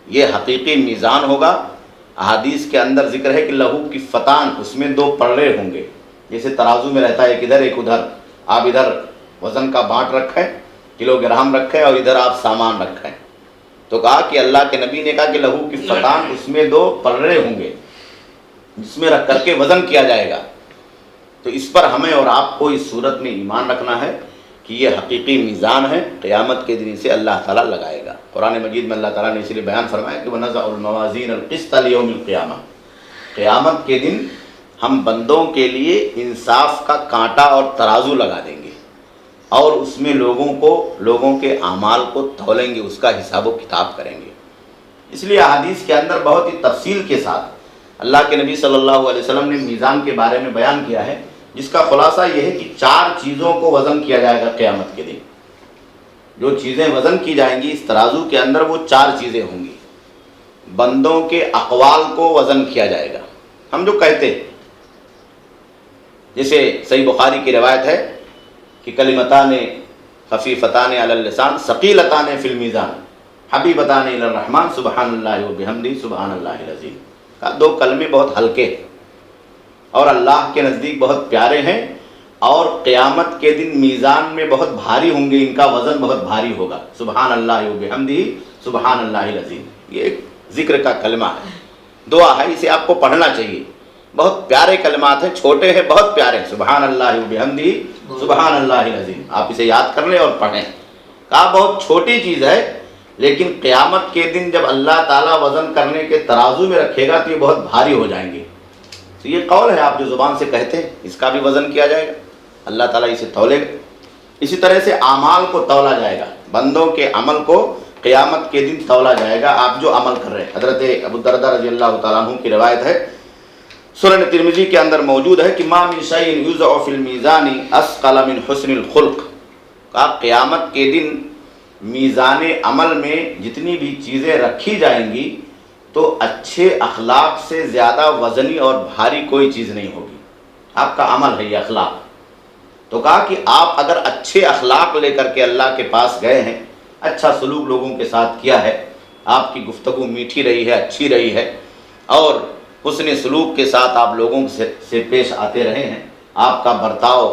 یہ حقیقی میزان ہوگا۔ احادیث کے اندر ذکر ہے کہ لہو کی فتان، اس میں دو پلڑے ہوں گے، جیسے ترازو میں رہتا ہے ایک ادھر ایک ادھر، آپ ادھر وزن کا بانٹ رکھیں، کلو گرام رکھیں، اور ادھر آپ سامان رکھیں۔ تو کہا کہ اللہ کے نبی نے کہا کہ لہو کی فتان، اس میں دو پلڑے ہوں گے جس میں رکھ کر کے وزن کیا جائے گا۔ تو اس پر ہمیں اور آپ کو اس صورت میں ایمان رکھنا ہے کہ یہ حقیقی میزان ہے، قیامت کے دن سے اللہ تعالیٰ لگائے گا۔ قرآن مجید میں اللہ تعالیٰ نے اس لیے بیان فرمایا کہ وَنَضَعُ الْمَوَازِينَ الْقِسْطَ لِيَوْمِ الْقِيَامَةِ، قیامت کے دن ہم بندوں کے لیے انصاف کا کانٹا اور ترازو لگا دیں گے، اور اس میں لوگوں کے اعمال کو تولیں گے، اس کا حساب و کتاب کریں گے۔ اس لیے احادیث کے اندر بہت ہی تفصیل کے ساتھ اللہ کے نبی صلی اللہ علیہ وسلم نے میزان کے بارے میں بیان کیا ہے، جس کا خلاصہ یہ ہے کہ 4 چیزوں کو وزن کیا جائے گا قیامت کے دن۔ جو چیزیں وزن کی جائیں گی اس ترازو کے اندر، وہ 4 چیزیں ہوں گی۔ بندوں کے اقوال کو وزن کیا جائے گا، ہم جو کہتے ہیں، جیسے صحیح بخاری کی روایت ہے کہ کلمتان خفیفتان علی اللسان ثقیلتان فی المیزان حبیبتان الی الرحمن سبحان اللہ و بحمدہ سبحان اللہ العظیم۔ 2 کلمے بہت ہلکے ہیں اور اللہ کے نزدیک بہت پیارے ہیں، اور قیامت کے دن میزان میں بہت بھاری ہوں گے، ان کا وزن بہت بھاری ہوگا۔ سبحان اللہ و بحمدہ سبحان اللہ العظیم، یہ ایک ذکر کا کلمہ ہے، دعا ہے، اسے آپ کو پڑھنا چاہیے۔ بہت پیارے کلمات ہیں، چھوٹے ہیں، بہت پیارے ہیں۔ سبحان اللہ و بحمدہ سبحان اللہ العظیم، آپ اسے یاد کر لیں اور پڑھیں۔ کہا بہت چھوٹی چیز ہے، لیکن قیامت کے دن جب اللہ تعالیٰ وزن کرنے کے ترازو میں رکھے گا تو یہ بہت بھاری ہو جائیں گے۔ تو یہ قول ہے، آپ جو زبان سے کہتے ہیں اس کا بھی وزن کیا جائے گا، اللہ تعالیٰ اسے تولے گا۔ اسی طرح سے اعمال کو تولا جائے گا، بندوں کے عمل کو قیامت کے دن تولا جائے گا، آپ جو عمل کر رہے ہیں۔ حضرت ابو الدرداء رضی اللہ تعالیٰ عنہ کی روایت ہے، سنن ترمذی کے اندر موجود ہے کہ ما من شیء یوضع فی المیزان اثقل من حسن الخلق، کہا قیامت کے دن میزان عمل میں جتنی بھی چیزیں رکھی جائیں گی تو اچھے اخلاق سے زیادہ وزنی اور بھاری کوئی چیز نہیں ہوگی۔ آپ کا عمل ہے یہ اخلاق، تو کہا کہ آپ اگر اچھے اخلاق لے کر کے اللہ کے پاس گئے ہیں، اچھا سلوک لوگوں کے ساتھ کیا ہے، آپ کی گفتگو میٹھی رہی ہے، اچھی رہی ہے، اور حسن سلوک کے ساتھ آپ لوگوں سے پیش آتے رہے ہیں، آپ کا برتاؤ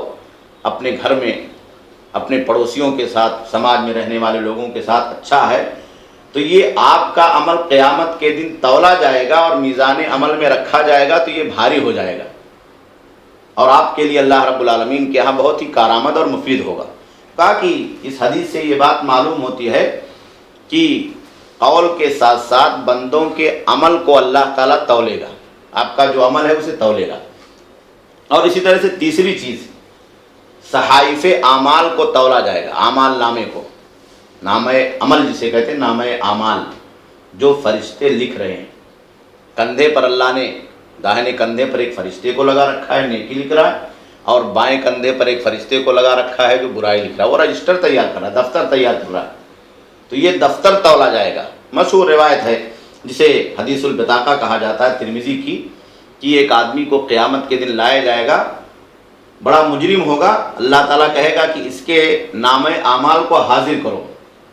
اپنے گھر میں، اپنے پڑوسیوں کے ساتھ، سماج میں رہنے والے لوگوں کے ساتھ اچھا ہے، تو یہ آپ کا عمل قیامت کے دن تولا جائے گا اور میزان عمل میں رکھا جائے گا، تو یہ بھاری ہو جائے گا، اور آپ کے لیے اللہ رب العالمین کے ہاں بہت ہی کارآمد اور مفید ہوگا۔ کہا کہ اس حدیث سے یہ بات معلوم ہوتی ہے کہ قول کے ساتھ ساتھ بندوں کے عمل کو اللہ تعالیٰ تولے گا، آپ کا جو عمل ہے اسے تولے گا۔ اور اسی طرح سے تیسری چیز، صحائف اعمال کو تولا جائے گا، اعمال نامے کو، نامہ عمل جسے کہتے ہیں، نامہ اعمال، جو فرشتے لکھ رہے ہیں۔ کندھے پر اللہ نے، داہنے کندھے پر ایک فرشتے کو لگا رکھا ہے، نیکی لکھ رہا ہے، اور بائیں کندھے پر ایک فرشتے کو لگا رکھا ہے جو برائی لکھ رہا ہے، وہ رجسٹر تیار کر رہا ہے، دفتر تیار کر رہا ہے، تو یہ دفتر تولا جائے گا۔ مشہور روایت ہے جسے حدیث البطاقہ کہا جاتا ہے ترمذی کی، کہ ایک آدمی کو قیامت کے دن لایا جائے گا، بڑا مجرم ہوگا، اللہ تعالیٰ کہے گا کہ اس کے نامہ اعمال کو حاضر کرو،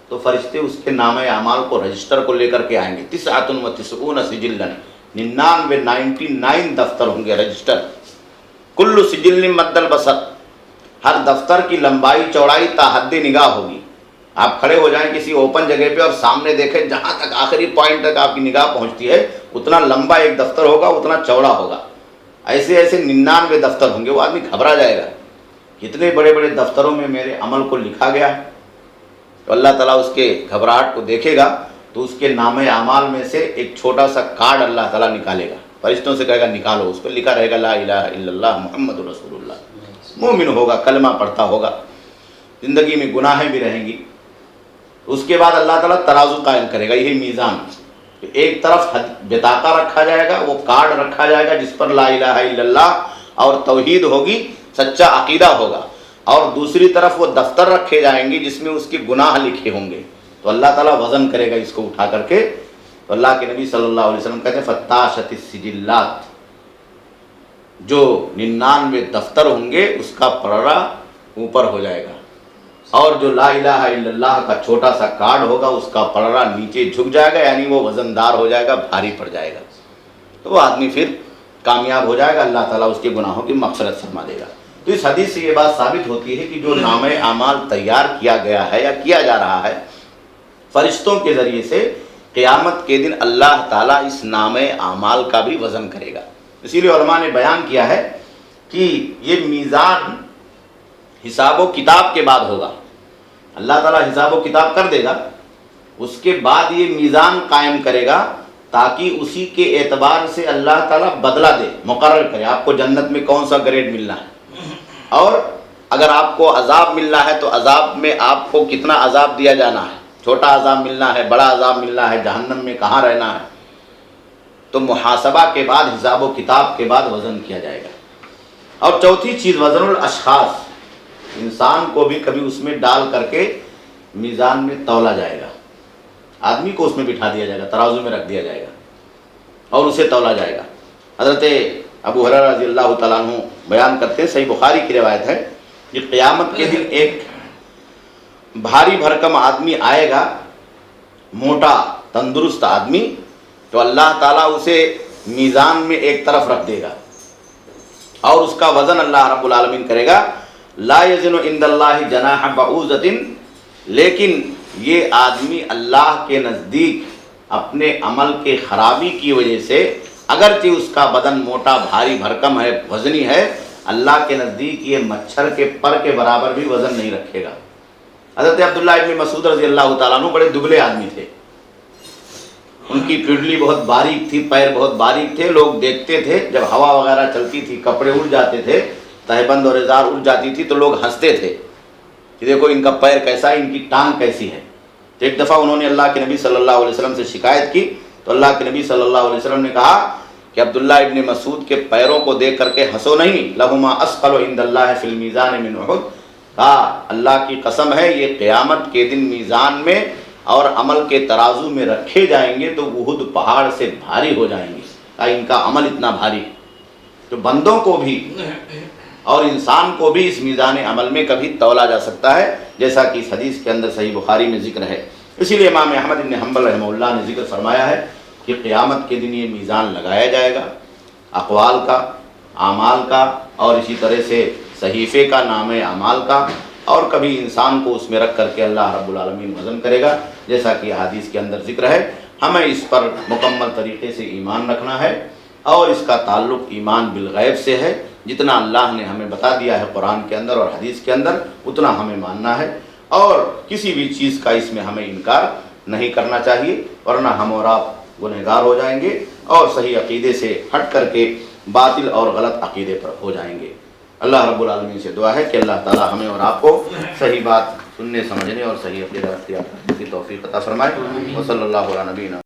تو فرشتے اس کے نامہ اعمال کو، رجسٹر کو لے کر کے آئیں گے۔ 99 سجلا، 99 دفتر ہوں گے، رجسٹر۔ کل سجل مد البصر، ہر دفتر کی لمبائی چوڑائی تا حد نگاہ ہوگی۔ آپ کھڑے ہو جائیں کسی اوپن جگہ پہ اور سامنے دیکھیں، جہاں تک آخری پوائنٹ تک آپ کی نگاہ پہنچتی ہے اتنا لمبا ایک دفتر ہوگا، اتنا چوڑا ہوگا۔ ایسے 99 دفتر ہوں گے، وہ آدمی گھبرا جائے گا، کتنے بڑے بڑے دفتروں میں میرے عمل کو لکھا گیا ہے۔ تو اللہ تعالیٰ اس کے گھبراہٹ کو دیکھے گا تو اس کے نامہ اعمال میں سے ایک چھوٹا سا کارڈ اللہ تعالیٰ نکالے گا، فرشتوں سے کہے گا نکالو، اس پہ لکھا رہے گا لا الہ الا اللہ محمد رسول اللہ، مومن ہوگا، کلمہ پڑھتا ہوگا، زندگی میں گناہیں بھی رہیں گی۔ اس کے بعد اللہ تعالیٰ ترازو قائم کرے گا، یہی میزان، ایک طرف بطاقہ رکھا جائے گا، وہ کارڈ رکھا جائے گا جس پر لا الہ الا اللہ اور توحید ہوگی، سچا عقیدہ ہوگا، اور دوسری طرف وہ دفتر رکھے جائیں گے جس میں اس کے گناہ لکھے ہوں گے، تو اللہ تعالیٰ وزن کرے گا اس کو اٹھا کر کے۔ تو اللہ کے نبی صلی اللہ علیہ وسلم کہتے ہیں فتاشت السجلات، جو 99 دفتر ہوں گے اس کا پرڑا اوپر ہو جائے گا، اور جو لا الہ الا اللہ کا چھوٹا سا کارڈ ہوگا اس کا پرڑا نیچے جھک جائے گا، یعنی وہ وزندار ہو جائے گا، بھاری پڑ جائے گا، تو وہ آدمی پھر کامیاب ہو جائے گا، اللہ تعالیٰ اس کے گناہوں کی مغفرت فرما دے گا۔ تو اس حدیث سے یہ بات ثابت ہوتی ہے کہ جو نامہ اعمال تیار کیا گیا ہے یا کیا جا رہا ہے فرشتوں کے ذریعے سے، قیامت کے دن اللہ تعالیٰ اس نامہ اعمال کا بھی وزن کرے گا۔ اسی لیے علماء نے بیان کیا ہے کہ یہ میزان حساب و کتاب کے بعد ہوگا، اللہ تعالیٰ حساب و کتاب کر دے گا، اس کے بعد یہ میزان قائم کرے گا تاکہ اسی کے اعتبار سے اللہ تعالیٰ بدلہ دے، مقرر کرے آپ کو جنت میں کون سا گریڈ ملنا ہے، اور اگر آپ کو عذاب ملنا ہے تو عذاب میں آپ کو کتنا عذاب دیا جانا ہے، چھوٹا عذاب ملنا ہے، بڑا عذاب ملنا ہے، جہنم میں کہاں رہنا ہے۔ تو محاسبہ کے بعد، حساب و کتاب کے بعد وزن کیا جائے گا۔ اور چوتھی چیز وزن الاشخاص، انسان کو بھی کبھی اس میں ڈال کر کے میزان میں تولا جائے گا، آدمی کو اس میں بٹھا دیا جائے گا، ترازو میں رکھ دیا جائے گا اور اسے تولا جائے گا۔ حضرت ابو ہریرہ رضی اللہ تعالیٰ عنہ بیان کرتے ہیں، صحیح بخاری کی روایت ہے کہ قیامت کے دن ایک بھاری بھرکم آدمی آئے گا، موٹا تندرست آدمی، تو اللہ تعالیٰ اسے میزان میں ایک طرف رکھ دے گا اور اس کا وزن اللہ رب العالمین کرے گا۔ لا یزن عند اللہ جناح بعوضۃ، لیکن یہ آدمی اللہ کے نزدیک اپنے عمل کے خرابی کی وجہ سے، اگرچہ اس کا بدن موٹا بھاری بھرکم ہے، وزنی ہے، اللہ کے نزدیک یہ مچھر کے پر کے برابر بھی وزن نہیں رکھے گا۔ حضرت عبداللہ ابن مسعود رضی اللہ تعالیٰ عنہ بڑے دبلے آدمی تھے، ان کی پنڈلی بہت باریک تھی، پیر بہت باریک تھے، لوگ دیکھتے تھے جب ہوا وغیرہ چلتی تھی، کپڑے اڑ جاتے تھے، تہبند اور ازار اڑ جاتی تھی تو لوگ ہنستے تھے کہ دیکھو ان کا پیر کیسا ہے، ان کی ٹانگ کیسی ہے۔ تو ایک دفعہ انہوں نے اللہ کے نبی صلی اللہ علیہ وسلم سے شکایت کی تو اللہ کے نبی صلی اللہ علیہ وسلم نے کہا کہ عبداللہ ابن مسعود کے پیروں کو دیکھ کر کے ہنسو نہیں، لہما اثقل عند اللہ فی المیزان من احد، کہا اللہ کی قسم ہے یہ قیامت کے دن میزان میں اور عمل کے ترازو میں رکھے جائیں گے تو احد پہاڑ سے بھاری ہو جائیں گے، کہا ان کا عمل اتنا بھاری ہے۔ تو بندوں کو بھی اور انسان کو بھی اس میزان عمل میں کبھی تولا جا سکتا ہے، جیسا کہ اس حدیث کے اندر صحیح بخاری میں ذکر ہے۔ اسی لیے امام احمد بن حنبل رحمہ اللہ نے ذکر فرمایا ہے کہ قیامت کے دن یہ میزان لگایا جائے گا، اقوال کا، اعمال کا، اور اسی طرح سے صحیفے کا، نام اعمال کا، اور کبھی انسان کو اس میں رکھ کر کے اللہ رب العالمین وزن کرے گا، جیسا کہ حدیث کے اندر ذکر ہے۔ ہمیں اس پر مکمل طریقے سے ایمان رکھنا ہے، اور اس کا تعلق ایمان بالغیب سے ہے۔ جتنا اللہ نے ہمیں بتا دیا ہے قرآن کے اندر اور حدیث کے اندر اتنا ہمیں ماننا ہے، اور کسی بھی چیز کا اس میں ہمیں انکار نہیں کرنا چاہیے، ورنہ ہم اور آپ گنہگار ہو جائیں گے اور صحیح عقیدے سے ہٹ کر کے باطل اور غلط عقیدے پر ہو جائیں گے۔ اللہ رب العالمین سے دعا ہے کہ اللہ تعالی ہمیں اور آپ کو صحیح بات سننے، سمجھنے اور صحیح عقیدہ اختیار کرنے کی توفیق عطا فرمائے۔ وصلی اللہ علی نبینا